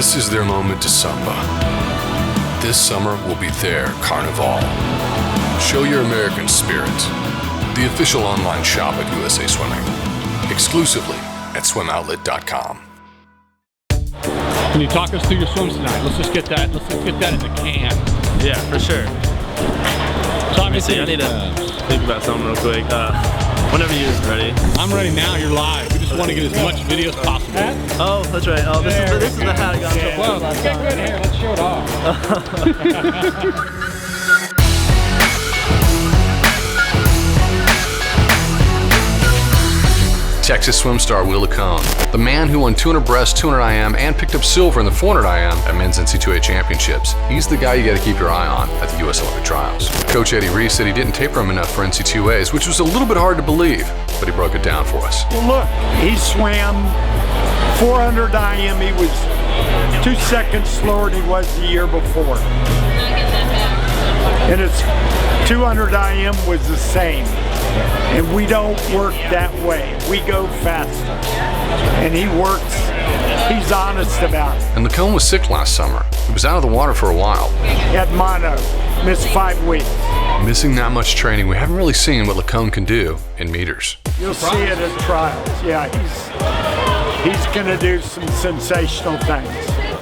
This is their moment to samba. This summer will be their carnival. Show your American spirit. The official online shop at USA Swimming. Exclusively at swimoutlet.com. Can you talk us through your swims tonight? Let's just get that in the can. Yeah, for sure. Talk me See, I need to think about something real quick. Whenever you're ready. I'm ready now. You're live. We just want to get as much video as possible. Oh, that's right. Oh, this is the hat I got. Well, let's get good here. Let's show it off. Texas swim star Will Licon, the man who won 200 breast, 200 IM, and picked up silver in the 400 IM at men's NCAA championships. He's the guy you got to keep your eye on at the U.S. Olympic trials. Coach Eddie Reese said he didn't taper him enough for NCAAs, which was a little bit hard to believe, but he broke it down for us. Well, look, he swam 400 IM. He was 2 seconds slower than he was the year before. And his 200 IM was the same. And we don't work that way. We go faster. And he works, he's honest about it. And Licon was sick last summer. He was out of the water for a while. He had mono, missed 5 weeks. Missing that much training, we haven't really seen what Licon can do in meters. You'll see it at trials. Yeah, he's gonna do some sensational things.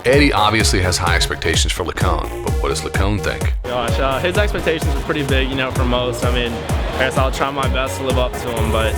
Eddie obviously has high expectations for Licon, but what does Licon think? Gosh, his expectations are pretty big, for most. I mean, I guess I'll try my best to live up to them, but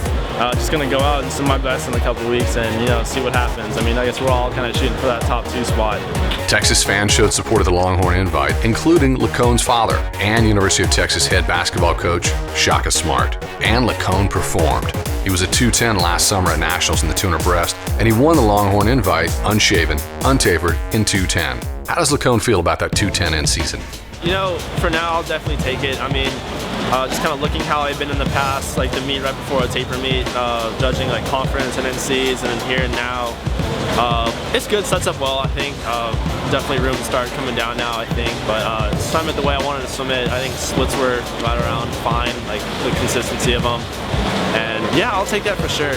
just gonna go out and do my best in a couple of weeks and, see what happens. I mean, I guess we're all kind of shooting for that top 2 spot. Texas fans showed support of the Longhorn invite, including Licon's father and University of Texas head basketball coach Shaka Smart. And Licon performed. He was a 210 last summer at Nationals in the 200 breast, and he won the Longhorn invite unshaven, untapered in 210. How does Licon feel about that 210 end season? For now, I'll definitely take it. I mean, just kind of looking how I've been in the past, like the meet right before a taper meet, judging like conference and NCs, and then here and now. It's good, sets up well, I think. Definitely room to start coming down now, I think. But swim it the way I wanted to swim it. I think splits were right around fine, like the consistency of them. And yeah, I'll take that for sure.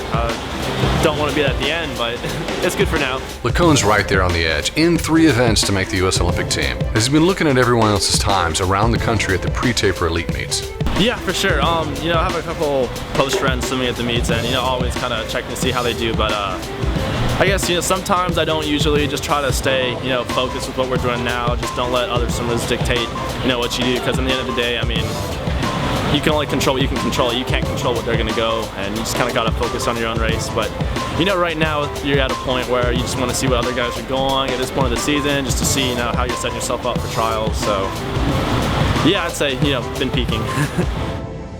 Don't want to be at the end, but it's good for now. Licon's right there on the edge, in 3 events to make the U.S. Olympic team. As he's been looking at everyone else's times around the country at the pre-taper elite meets. Yeah, for sure. I have a couple close friends swimming at the meets, and always kind of checking to see how they do. But I guess sometimes I don't usually just try to stay focused with what we're doing now. Just don't let other swimmers dictate what you do, because in the end of the day, I mean, you can only control what you can control. You can't control what they're going to go, and you just kind of got to focus on your own race. But right now you're at a point where you just want to see what other guys are going at this point of the season, just to see how you're setting yourself up for trials. So yeah, I'd say been peaking.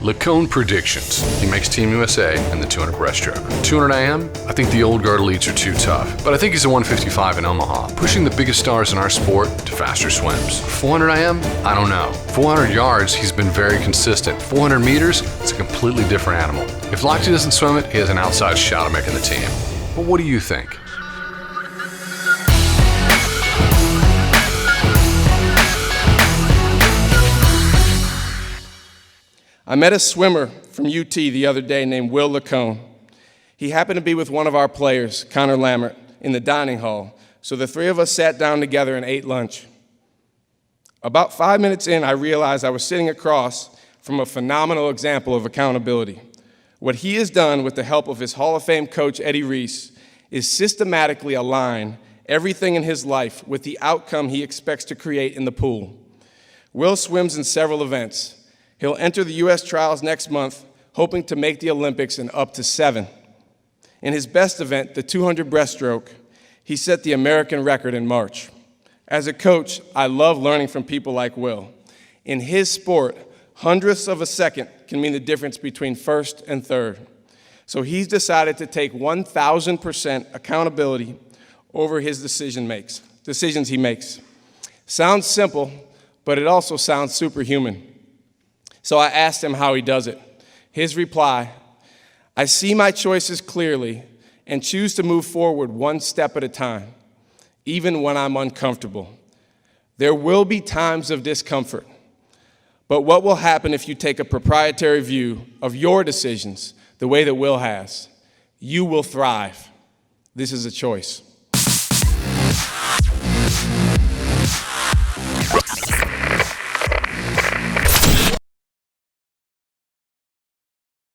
Licon Predictions. He makes Team USA in the 200 breaststroke. 200 IM, I think the old guard elites are too tough, but I think he's a 155 in Omaha, pushing the biggest stars in our sport to faster swims. 400 IM, I don't know. 400 yards, he's been very consistent. 400 meters, it's a completely different animal. If Lochte doesn't swim it, he has an outside shot of making the team. But what do you think? I met a swimmer from UT the other day named Will Licon. He happened to be with one of our players, Connor Lammert, in the dining hall, so the 3 of us sat down together and ate lunch. About 5 minutes in, I realized I was sitting across from a phenomenal example of accountability. What he has done with the help of his Hall of Fame coach, Eddie Reese, is systematically align everything in his life with the outcome he expects to create in the pool. Will swims in several events. He'll enter the U.S. trials next month, hoping to make the Olympics in up to 7. In his best event, the 200 breaststroke, he set the American record in March. As a coach, I love learning from people like Will. In his sport, hundredths of a second can mean the difference between first and third. So he's decided to take 1,000% accountability over his decisions he makes. Sounds simple, but it also sounds superhuman. So I asked him how he does it. His reply, I see my choices clearly and choose to move forward one step at a time, even when I'm uncomfortable. There will be times of discomfort, but what will happen if you take a proprietary view of your decisions the way that Will has? You will thrive. This is a choice.